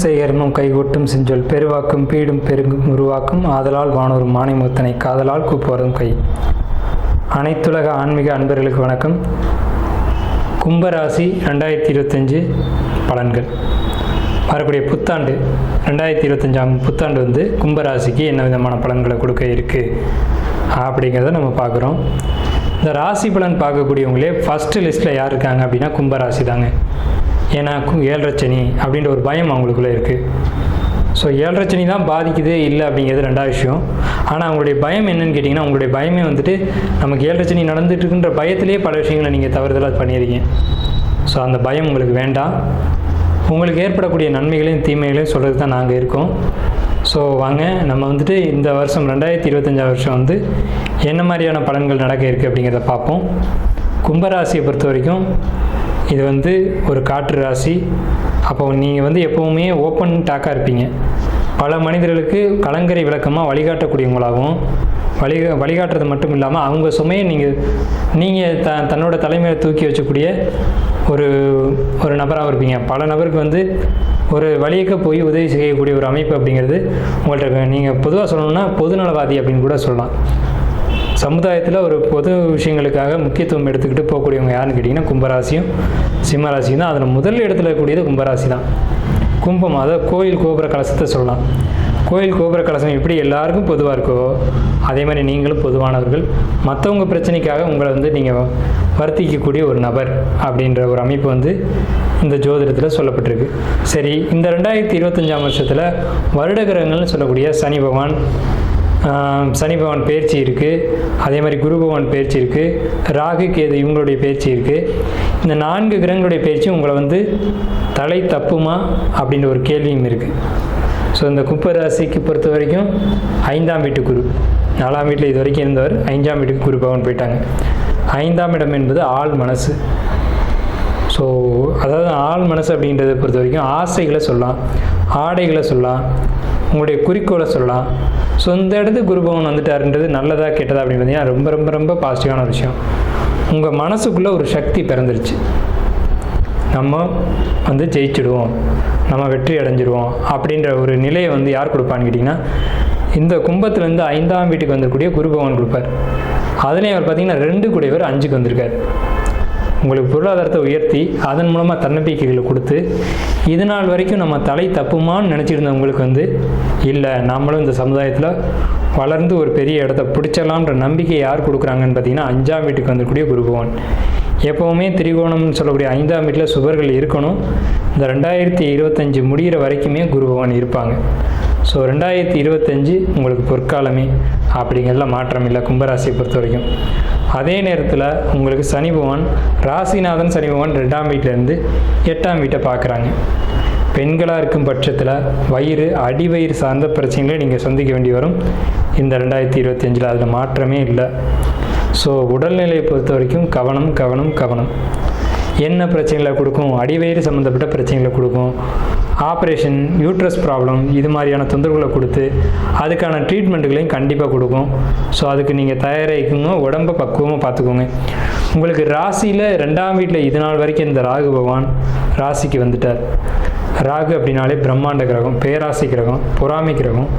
செய்கர்மம் கைகூட்டும் செஞ்சொல் பெருவாக்கும் பீடும் பெருங்கும் உருவாக்கும் ஆதலால் வானோரும் மானிமுத்தனை காதலால் கூப்புவதும் கை. அனைத்துலக ஆன்மீக அன்பர்களுக்கு வணக்கம். கும்பராசி 2025 பலன்கள். வரக்கூடிய புத்தாண்டு 2025 புத்தாண்டு கும்பராசிக்கு என்ன விதமான பலன்களை கொடுக்க இருக்குது அப்படிங்கிறத நம்ம பார்க்குறோம். இந்த ராசி பலன் பார்க்கக்கூடியவங்களே ஃபஸ்ட்டு லிஸ்ட்டில் யார் இருக்காங்க அப்படின்னா கும்பராசி தாங்க. ஏன்னா 7.5 சனி அப்படின்ற ஒரு பயம் அவங்களுக்குள்ளே இருக்குது. ஸோ 7.5 சனி தான் பாதிக்குது இல்லை அப்படிங்கிறது ரெண்டாவது விஷயம். ஆனால் அவங்களுடைய பயம் என்னன்னு கேட்டிங்கன்னா, உங்களுடைய பயமே நமக்கு 7.5 சனி நடந்துட்டு இருக்குன்ற பயத்திலே பல விஷயங்களை நீங்கள் தவறுதலாக பண்ணிடுறீங்க. ஸோ அந்த பயம் உங்களுக்கு வேண்டாம். உங்களுக்கு ஏற்படக்கூடிய நன்மைகளையும் தீமைகளையும் சொல்கிறது தான் நாங்கள் இருக்கோம். ஸோ வாங்க நம்ம இந்த வருஷம் 2025 வருஷம் என்ன மாதிரியான பலன்கள் நடக்க இருக்குது அப்படிங்கிறத பார்ப்போம். கும்பராசியை பொறுத்த வரைக்கும் இது ஒரு காற்று ராசி. அப்போ நீங்கள் எப்போவுமே ஓப்பன் டாக்காக இருப்பீங்க. பல மனிதர்களுக்கு கலங்கரை விளக்கமாக வழிகாட்டக்கூடியவங்களாகவும் வழிகாட்டுறது மட்டும் இல்லாமல் அவங்க சுமையை நீங்கள் தன்னோட தலைமையில் தூக்கி வச்சக்கூடிய ஒரு நபராக இருப்பீங்க. பல நபருக்கு ஒரு வழியக்க போய் உதவி செய்யக்கூடிய ஒரு அமைப்பு அப்படிங்கிறது உங்கள்கிட்ட. நீங்கள் பொதுவாக சொல்லணும்னா பொதுநலவாதி அப்படின்னு கூட சொல்லலாம். சமுதாயத்தில் ஒரு பொது விஷயங்களுக்காக முக்கியத்துவம் எடுத்துக்கிட்டு போகக்கூடியவங்க யாருன்னு கேட்டிங்கன்னா கும்பராசியும் சிம்மராசியும் தான். அதில் முதல் இடத்துல இருக்கக்கூடியது கும்பராசி தான். கும்பம், அதாவது கோயில் கோபுர கலசத்தை சொல்லலாம். கோயில் கோபுர கலசம் எப்படி எல்லாருக்கும் பொதுவாக இருக்கோ அதே மாதிரி நீங்களும் பொதுவானவர்கள். மற்றவங்க பிரச்சனைக்காக உங்களை நீங்கள் வருத்திக்கக்கூடிய ஒரு நபர் அப்படின்ற ஒரு அமைப்பு இந்த ஜோதிடத்தில் சொல்லப்பட்டிருக்கு. சரி, இந்த 2025 வருஷத்தில் வருட கிரகங்கள்னு சொல்லக்கூடிய சனி பகவான் பயிற்சி இருக்குது. அதே மாதிரி குரு பகவான் பயிற்சி இருக்குது. ராகு கேது இவங்களுடைய பயிற்சி இருக்குது. இந்த 4 கிரகங்களுடைய பயிற்சி உங்களை தலை தப்புமா அப்படின்ற ஒரு கேள்வியும் இருக்குது. ஸோ இந்த கும்பராசிக்கு பொறுத்த வரைக்கும் 5ஆம் வீட்டு குரு, 4ஆம் வீட்டில் இது வரைக்கும் இருந்தவர் 5ஆம் வீட்டுக்கு குரு பகவான் போயிட்டாங்க. 5ஆம் இடம் என்பது ஆள் மனசு. ஸோ அதாவது ஆள் மனசு அப்படின்றத பொறுத்த வரைக்கும் ஆசைகளை சொல்லலாம், ஆடைகளை சொல்லலாம், உங்களுடைய குறிக்கோளை சொல்லலாம். ஸோ இந்த இடத்துக்கு குரு பகவான் வந்துட்டாருன்றது நல்லதா கெட்டதா அப்படின்னு பார்த்தீங்கன்னா ரொம்ப ரொம்ப ரொம்ப பாசிட்டிவான ஒரு விஷயம். உங்கள் மனசுக்குள்ளே ஒரு சக்தி பிறந்துருச்சு. நம்ம ஜெயிச்சிடுவோம், நம்ம வெற்றி அடைஞ்சிடுவோம் அப்படின்ற ஒரு நிலையை யார் கொடுப்பான்னு கேட்டிங்கன்னா இந்த கும்பத்துலேருந்து 5ஆம் வீட்டுக்கு வந்திருக்கூடிய குரு பகவான் கொடுப்பார். அதுலேயும் அவர் பார்த்திங்கன்னா 2 கூடியவர் 5க்கு வந்திருக்கார். உங்களுக்கு பொருளாதாரத்தை உயர்த்தி அதன் மூலமாக தன்னம்பிக்கைகளை கொடுத்து இது நாள் வரைக்கும் நம்ம தலை தப்புமான்னு நினச்சிருந்தவங்களுக்கு இல்லை, நம்மளும் இந்த சமுதாயத்தில் வளர்ந்து ஒரு பெரிய இடத்த பிடிச்சிடலாம்ன்ற நம்பிக்கை யார் கொடுக்குறாங்கன்னு பார்த்தீங்கன்னா 5ஆம் வீட்டுக்கு வந்துக்கூடிய குரு பகவான். எப்போவுமே திரிகோணம்னு சொல்லக்கூடிய 5ஆம் வீட்டில் சுபர்கள் இருக்கணும். இந்த 2025 முடிகிற வரைக்குமே குரு பகவான் இருப்பாங்க. ஸோ 2025 உங்களுக்கு பொற்காலமே அப்படிங்கிறதுல மாற்றம் இல்லை கும்பராசியை பொறுத்த வரைக்கும். அதே நேரத்தில் உங்களுக்கு சனி பகவான், ராசிநாதன் சனி பகவான் 2ஆம் வீட்டிலேருந்து 8ஆம் வீட்டை பார்க்குறாங்க. பெண்களாக இருக்கும் பட்சத்தில் அடிவயிறு சார்ந்த பிரச்சனைகளை நீங்கள் சந்திக்க வேண்டி வரும் இந்த 2025. அதில் மாற்றமே இல்லை. ஸோ உடல்நிலையை பொறுத்த வரைக்கும் கவனம் கவனம் கவனம். என்ன பிரச்சனைகளை கொடுக்கும்? அடிவயிறு சம்மந்தப்பட்ட பிரச்சனைகளை கொடுக்கும். ஆப்ரேஷன், யூட்ரஸ் ப்ராப்ளம், இது மாதிரியான தொந்தரவுகளை கொடுத்து அதுக்கான ட்ரீட்மெண்ட்டுகளையும் கண்டிப்பாக கொடுக்கும். ஸோ அதுக்கு நீங்கள் தயாராகிக்கோங்க, உடம்பை பக்குவமாக பார்த்துக்கோங்க. உங்களுக்கு ராசியில் 2ஆம் வீட்டில் இது நாள் வரைக்கும் இந்த ராகு பகவான் ராசிக்கு வந்துட்டார். ராகு அப்படின்னாலே பிரம்மாண்ட கிரகம், பேராசி கிரகம், பொறாமை கிரகம்,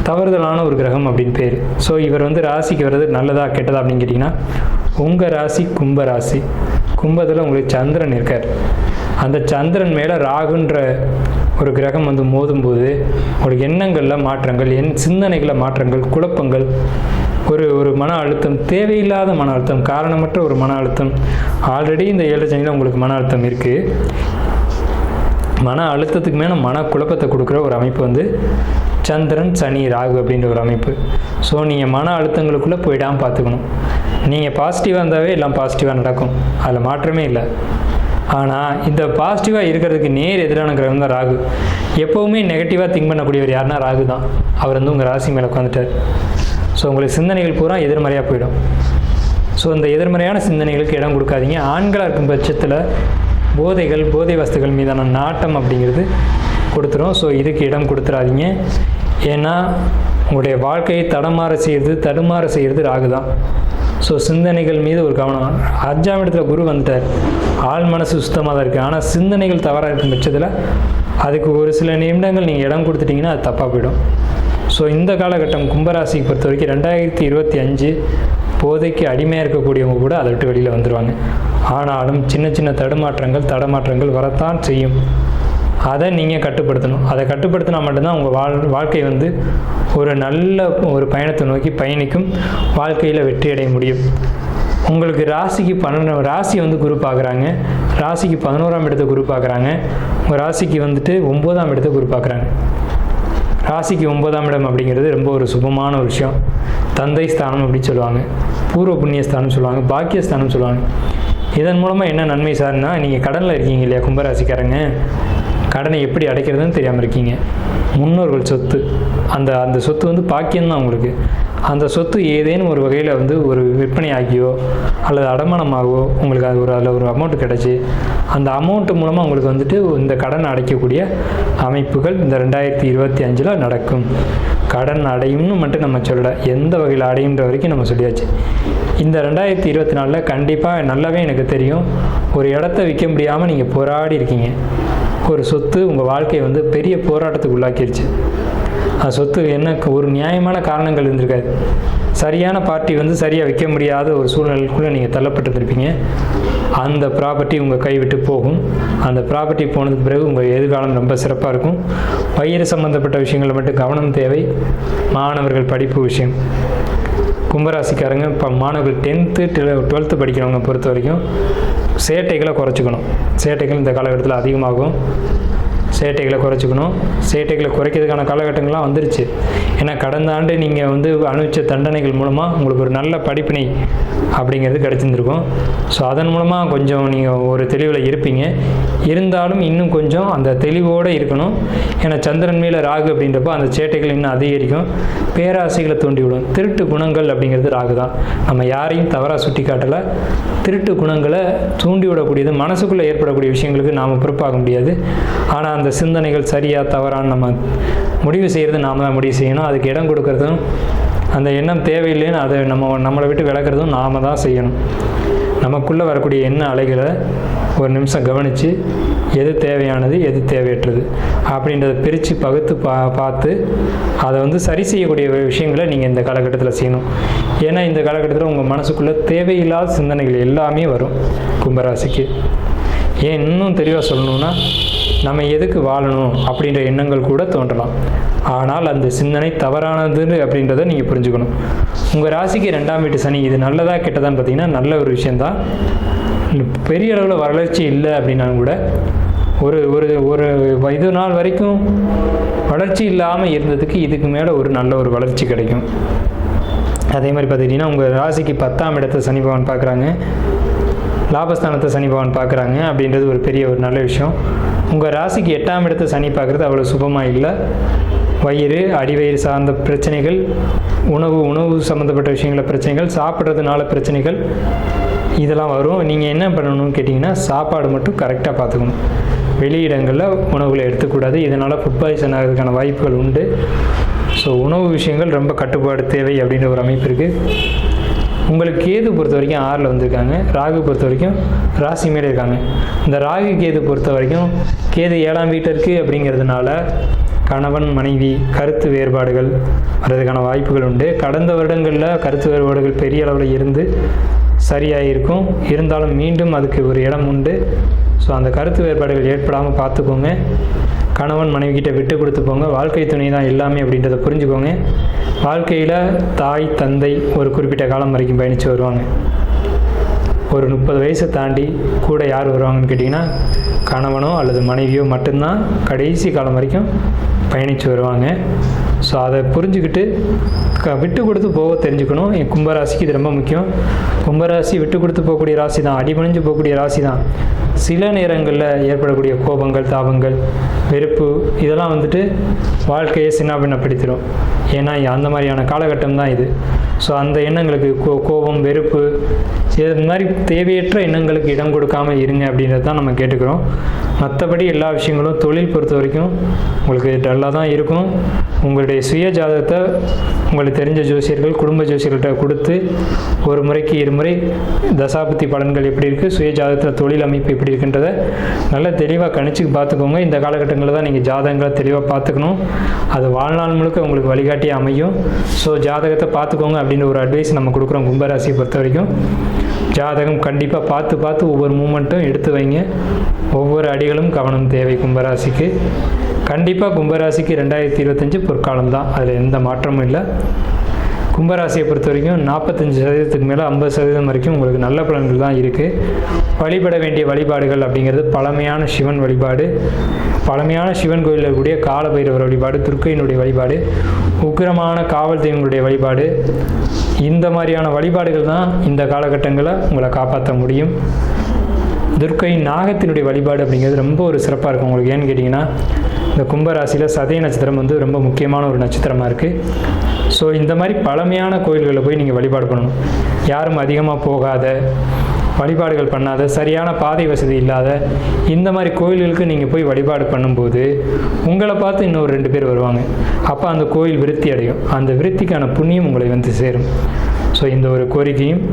தவறுதலான ஒரு கிரகம் அப்படின்னு பேர். ஸோ இவர் ராசிக்கு வர்றது நல்லதா கெட்டதா அப்படின்னு கேட்டிங்கன்னா உங்கள் ராசி கும்பராசி. கும்பத்தில் உங்களுக்கு சந்திரன் இருக்கார். அந்த சந்திரன் மேலே ராகுன்ற ஒரு கிரகம் மோதும்போது உங்களுக்கு எண்ணங்களில் மாற்றங்கள், சிந்தனைகளில் மாற்றங்கள், குழப்பங்கள், ஒரு மன அழுத்தம், தேவையில்லாத மன அழுத்தம், காரணமற்ற ஒரு மன அழுத்தம். ஆல்ரெடி இந்த 7.5 சனியில் உங்களுக்கு மன அழுத்தம் இருக்குது. மன அழுத்தத்துக்கு மேலே மன குழப்பத்தை கொடுக்குற ஒரு அமைப்பு சந்திரன் சனி ராகு அப்படின்ற ஒரு அமைப்பு. ஸோ நீங்கள் மன அழுத்தங்களுக்குள்ளே போயிடாமல் பார்த்துக்கணும். நீங்கள் பாசிட்டிவாக இருந்தாவே எல்லாம் பாசிட்டிவாக நடக்கும், அதில் மாற்றமே இல்லை. ஆனால் இந்த பாசிட்டிவாக இருக்கிறதுக்கு நேர் எதிரான கிரகம் தான் ராகு. எப்போவுமே நெகட்டிவாக திங்க் பண்ணக்கூடியவர் யாருன்னா ராகு தான். அவர் உங்கள் ராசி மேலே உட்காந்துட்டார். ஸோ உங்களுக்கு சிந்தனைகள் பூரா எதிர்மறையாக போயிடும். ஸோ இந்த எதிர்மறையான சிந்தனைகளுக்கு இடம் கொடுக்காதீங்க. ஆண்களாக இருக்கும் பட்சத்தில் போதைகள், போதை வஸ்துகள் மீதான நாட்டம் அப்படிங்கிறது கொடுத்துரும். ஸோ இதுக்கு இடம் கொடுத்துடாதீங்க. ஏன்னா உங்களுடைய வாழ்க்கையை தடுமாற செய்கிறது ராகு தான். ஸோ சிந்தனைகள் மீது ஒரு கவனம். 5ஆம் இடத்துல குரு வந்துட்டார், ஆள் மனசு சுத்தமாக தான் இருக்குது. ஆனால் சிந்தனைகள் தவறாக இருக்கும் பட்சத்தில் அதுக்கு ஒரு சில நிமிடங்கள் நீங்கள் இடம் கொடுத்துட்டிங்கன்னா அது தப்பாக போயிடும். ஸோ இந்த காலகட்டம் கும்பராசிக்கு பொறுத்த வரைக்கும் 2025 போதைக்கு அடிமையாக இருக்கக்கூடியவங்க கூட அதை விட்டு வெளியில் வந்துடுவாங்க. ஆனாலும் சின்ன சின்ன தடமாற்றங்கள் வரத்தான் செய்யும். அதை நீங்கள் கட்டுப்படுத்தணும். அதை கட்டுப்படுத்தினா மட்டும்தான் உங்கள் வாழ்க்கை வந்து ஒரு நல்ல ஒரு பயணத்தை நோக்கி பயணிக்கும், வாழ்க்கையில் வெற்றி அடைய முடியும். உங்களுக்கு ராசிக்கு 12 ராசி வந்து குரு பார்க்குறாங்க, ராசிக்கு 11ஆம் இடத்தை குரு பார்க்குறாங்க, உங்கள் ராசிக்கு வந்துட்டு 9ஆம் இடத்தை குரு பார்க்குறாங்க. ராசிக்கு 9ஆம் இடம் அப்படிங்கிறது ரொம்ப ஒரு சுபமான ஒரு விஷயம். தந்தை ஸ்தானம் அப்படின்னு சொல்லுவாங்க, பூர்வ புண்ணியஸ்தானம் சொல்லுவாங்க, பாக்கியஸ்தானம் சொல்லுவாங்க. இதன் மூலமாக என்ன நன்மை சார்னா, நீங்கள் கடனில் இருக்கீங்க இல்லையா கும்பராசிக்காரங்க, கடனை எப்படி அடைக்கிறதுன்னு தெரியாமல் இருக்கீங்க. முன்னோர்கள் சொத்து, அந்த சொத்து வந்து பாக்கியம்தான் உங்களுக்கு. அந்த சொத்து ஏதேனும் ஒரு வகையில் வந்து ஒரு விற்பனை ஆகியோ அல்லது அடமானமாகவோ உங்களுக்கு அதில் ஒரு அமௌண்ட்டு கிடச்சி, அந்த அமௌண்ட்டு மூலமாக உங்களுக்கு வந்துட்டு இந்த கடன் அடைக்கக்கூடிய அமைப்புகள் இந்த 2025 நடக்கும். கடன் அடையும்னு மட்டும் நம்ம சொல்லலை, எந்த வகையில் அடையுன்ற வரைக்கும் நம்ம சொல்லியாச்சு. இந்த 2024 கண்டிப்பாக நல்லாவே எனக்கு தெரியும், ஒரு இடத்த விற்க முடியாமல் நீங்கள் போராடி இருக்கீங்க. ஒரு சொத்து உங்கள் வாழ்க்கையை வந்து பெரிய போராட்டத்துக்கு உள்ளாக்கிடுச்சு. அந்த சொத்து என்ன ஒரு நியாயமான காரணங்கள் இருந்திருக்காது. சரியான பார்ட்டி வந்து சரியாக விற்க முடியாத ஒரு சூழ்நிலைக்குள்ளே நீங்கள் தள்ளப்பட்டிருப்பீங்க. அந்த ப்ராப்பர்ட்டி உங்கள் கைவிட்டு போகும். அந்த ப்ராப்பர்ட்டி போனதுக்கு பிறகு உங்கள் எதிர்காலம் ரொம்ப சிறப்பாக இருக்கும். பயிர் சம்மந்தப்பட்ட விஷயங்களில் மட்டும் கவனம் தேவை. மாணவர்கள் படிப்பு விஷயம், கும்பராசிக்காரங்க இப்போ மாணவர்கள் 10th 12th படிக்கிறவங்க பொறுத்த வரைக்கும் சேட்டைகளை குறைச்சிக்கணும். சேட்டைகள் இந்த காலகட்டத்தில் அதிகமாகும். சேட்டைகளை குறைச்சிக்கணும். சேட்டைகளை குறைக்கிறதுக்கான காலகட்டங்கள்லாம் வந்துருச்சு. ஏன்னா கடந்த ஆண்டு நீங்கள் வந்து அனுபவித்த தண்டனைகள் மூலமாக உங்களுக்கு ஒரு நல்ல படிப்பினை அப்படிங்கிறது கிடச்சிருந்துருக்கும். ஸோ அதன் மூலமாக கொஞ்சம் நீங்கள் ஒரு தெளிவில் இருப்பீங்க. இருந்தாலும் இன்னும் கொஞ்சம் அந்த தெளிவோடு இருக்கணும். ஏன்னா சந்திரன் மேலே ராகு அப்படின்றப்போ அந்த சேட்டைகள் இன்னும் அதிகரிக்கும், பேராசைகளை தூண்டிவிடும். திருட்டு குணங்கள் அப்படிங்கிறது ராகு தான். நம்ம யாரையும் தவறாக சுட்டி காட்டலை. திருட்டு குணங்களை தூண்டிவிடக்கூடியது, மனசுக்குள்ளே ஏற்படக்கூடிய விஷயங்களுக்கு நாம் பொறுப்பாக முடியாது. ஆனால் அந்த சிந்தனைகள் சரியாக தவறான நம்ம முடிவு செய்கிறது நாம் தான் முடிவு செய்யணும். அதுக்கு இடம் கொடுக்கறதும், அந்த எண்ணம் தேவையில்லைன்னு அதை நம்மளை விட்டு விளக்குறதும் நாம் தான் செய்யணும். நமக்குள்ளே வரக்கூடிய எண்ண அலைகளை ஒரு நிமிஷம் கவனித்து எது தேவையானது எது தேவையற்றது அப்படின்றத பிரித்து பகுத்து பார்த்து அதை வந்து சரி செய்யக்கூடிய விஷயங்களை நீங்கள் இந்த காலகட்டத்தில் செய்யணும். ஏன்னா இந்த காலகட்டத்தில் உங்கள் மனசுக்குள்ளே தேவையில்லாத சிந்தனைகள் எல்லாமே வரும் கும்பராசிக்கு. ஏன் இன்னும் தெளிவாக சொல்லணும்னா, நம்ம எதுக்கு வாழணும் அப்படின்ற எண்ணங்கள் கூட தோன்றலாம். ஆனால் அந்த சிந்தனை தவறானது அப்படின்றத நீங்கள் புரிஞ்சுக்கணும். உங்கள் ராசிக்கு 2ஆம் வீட்டு சனி, இது நல்லதா கெட்டதான்னு பார்த்தீங்கன்னா நல்ல ஒரு விஷயந்தான். பெரிய அளவில் வளர்ச்சி இல்லை அப்படின்னாலும் கூட ஒரு ஒரு இது நாள் வரைக்கும் வளர்ச்சி இல்லாமல் இருந்ததுக்கு இதுக்கு மேலே ஒரு நல்ல ஒரு வளர்ச்சி கிடைக்கும். அதே மாதிரி பார்த்துக்கிட்டிங்கன்னா உங்கள் ராசிக்கு 10ஆம் இடத்தை சனி பகவான் பார்க்குறாங்க, லாபஸ்தானத்தை சனி பகவான் பார்க்குறாங்க அப்படின்றது ஒரு பெரிய ஒரு நல்ல விஷயம். உங்கள் ராசிக்கு 8ஆம் இடத்தை சனி பார்க்குறது அவ்வளோ சுபமாக இல்லை. வயிறு, அடிவயிறு சார்ந்த பிரச்சனைகள், உணவு சம்மந்தப்பட்ட விஷயங்கள பிரச்சனைகள், சாப்பிட்றதுனால பிரச்சனைகள் இதெல்லாம் வரும். நீங்கள் என்ன பண்ணணும்னு கேட்டிங்கன்னா, சாப்பாடு மட்டும் கரெக்டாக பார்த்துக்கணும். வெளியிடங்களில் உணவுகளை எடுத்துக்கூடாது. இதனால் ஃபுட் பாய்சன் ஆகிறதுக்கான வாய்ப்புகள் உண்டு. ஸோ உணவு விஷயங்கள் ரொம்ப கட்டுப்பாடு தேவை அப்படின்ற ஒரு அமைப்பு இருக்குது. உங்களுக்கு கேது பொறுத்த வரைக்கும் 6ல் வந்திருக்காங்க, ராகு பொறுத்த வரைக்கும் ராசி மேலே இருக்காங்க. இந்த ராகு கேது பொறுத்த வரைக்கும் கேது 7ஆம் வீட்டில் இருக்குது அப்படிங்கிறதுனால கணவன் மனைவி கருத்து வேறுபாடுகள் வர்றதுக்கான வாய்ப்புகள் உண்டு. கடந்த வருடங்களில் கருத்து வேறுபாடுகள் பெரிய அளவில் இருந்து சரியாக இருக்கும். இருந்தாலும் மீண்டும் அதுக்கு ஒரு இடம் உண்டு. ஸோ அந்த கருத்து வேறுபாடுகள் ஏற்படாமல் பார்த்துக்கோங்க. கணவன் மனைவிக்கிட்ட விட்டு கொடுத்து போங்க. வாழ்க்கை துணை தான் எல்லாமே அப்படின்றத புரிஞ்சுக்கோங்க. வாழ்க்கையில் தாய் தந்தை ஒரு குறிப்பிட்ட காலம் வரைக்கும் பயணித்து வருவாங்க. ஒரு 30 வயசை தாண்டி கூட யார் வருவாங்கன்னு கேட்டிங்கன்னா, கணவனோ அல்லது மனைவியோ மட்டும்தான் கடைசி காலம் வரைக்கும் பயணித்து வருவாங்க. ஸோ அதை புரிஞ்சுக்கிட்டு விட்டு கொடுத்து போக தெரிஞ்சுக்கணும். என் கும்பராசிக்கு இது ரொம்ப முக்கியம். கும்பராசி விட்டு கொடுத்து போகக்கூடிய ராசி தான், அடிபணிஞ்சு போகக்கூடிய ராசி தான். சில நேரங்களில் ஏற்படக்கூடிய கோபங்கள், தாபங்கள், வெறுப்பு இதெல்லாம் வந்துட்டு வாழ்க்கையை சின்னாபின்னப்படுத்திடும். ஏன்னா அந்த மாதிரியான காலகட்டம் தான் இது. ஸோ அந்த எண்ணங்களுக்கு கோபம், வெறுப்பு இது மாதிரி தேவையற்ற எண்ணங்களுக்கு இடம் கொடுக்காமல் இருங்க அப்படின்றது தான் நம்ம கேட்டுக்கிறோம். மற்றபடி எல்லா விஷயங்களும் தொழில் பொறுத்த வரைக்கும் உங்களுக்கு டல்லாக தான் இருக்கும். உங்களுடைய சுய ஜாதகத்தை உங்களுக்கு தெரிஞ்ச ஜோசியர்கள், குடும்ப ஜோசியர்கள்ட்ட கொடுத்து ஒரு முறைக்கு 2 முறை தசாபுத்தி பலன்கள் எப்படி இருக்குது, சுய ஜாதகத்தில் தொழில் அமைப்பு எப்படி இருக்குன்றதை நல்லா தெளிவாக கணிச்சு பார்த்துக்கோங்க. இந்த காலகட்டங்களில் தான் நீங்கள் ஜாதகங்களை தெளிவாக பார்த்துக்கணும். அது வாழ்நாள் முழுக்க உங்களுக்கு வழிகாட்டியாக அமையும். ஸோ ஜாதகத்தை பார்த்துக்கோங்க அப்படின்ற ஒரு அட்வைஸ் நம்ம கொடுக்குறோம். கும்பராசியை பொறுத்த வரைக்கும் ஜாதகம் கண்டிப்பாக பார்த்து ஒவ்வொரு மூமெண்ட்டும் எடுத்து வைங்க. ஒவ்வொரு அடிகளும் கவனம் தேவை கும்பராசிக்கு. கண்டிப்பாக கும்பராசிக்கு 2025 பொற்காலம் தான், அதில் எந்த மாற்றமும் இல்லை. கும்பராசியை பொறுத்த வரைக்கும் 45% மேலே 50% வரைக்கும் உங்களுக்கு நல்ல பலன்கள் தான் இருக்குது. வழிபட வேண்டிய வழிபாடுகள் அப்படிங்கிறது பழமையான சிவன் வழிபாடு, பழமையான சிவன் கோயிலில் இருக்கக்கூடிய காலபைரவர் வழிபாடு, துர்க்கையினுடைய வழிபாடு, உக்கிரமான காவல் தெய்வங்களுடைய வழிபாடு, இந்த மாதிரியான வழிபாடுகள் தான் இந்த காலகட்டங்களில் உங்களை காப்பாற்ற முடியும். துர்க்கை நாகத்தினுடைய வழிபாடு அப்படிங்கிறது ரொம்ப ஒரு சிறப்பாக இருக்கும் உங்களுக்கு. ஏன்னு கேட்டிங்கன்னா இந்த கும்பராசியில் சதய நட்சத்திரம் வந்து ரொம்ப முக்கியமான ஒரு நட்சத்திரமாக இருக்குது. ஸோ இந்த மாதிரி பழமையான கோயில்களில் போய் நீங்கள் வழிபாடு பண்ணணும். யாரும் அதிகமாக போகாத, வழிபாடுகள் பண்ணாத, சரியான பாதை வசதி இல்லாத இந்த மாதிரி கோயில்களுக்கு நீங்கள் போய் வழிபாடு பண்ணும்போது உங்களை பார்த்து இன்னொரு 2 பேர் வருவாங்க. அப்போ அந்த கோயில் விருத்தி அடையும். அந்த விருத்திக்கான புண்ணியம் உங்களை வந்து சேரும். ஸோ இந்த ஒரு கோரிக்கையும்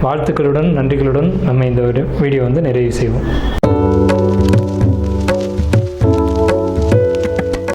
வாழ்த்துக்களுடன் நன்றிகளுடன் நம்ம இந்த ஒரு வீடியோ வந்து நிறைவு செய்வோம்.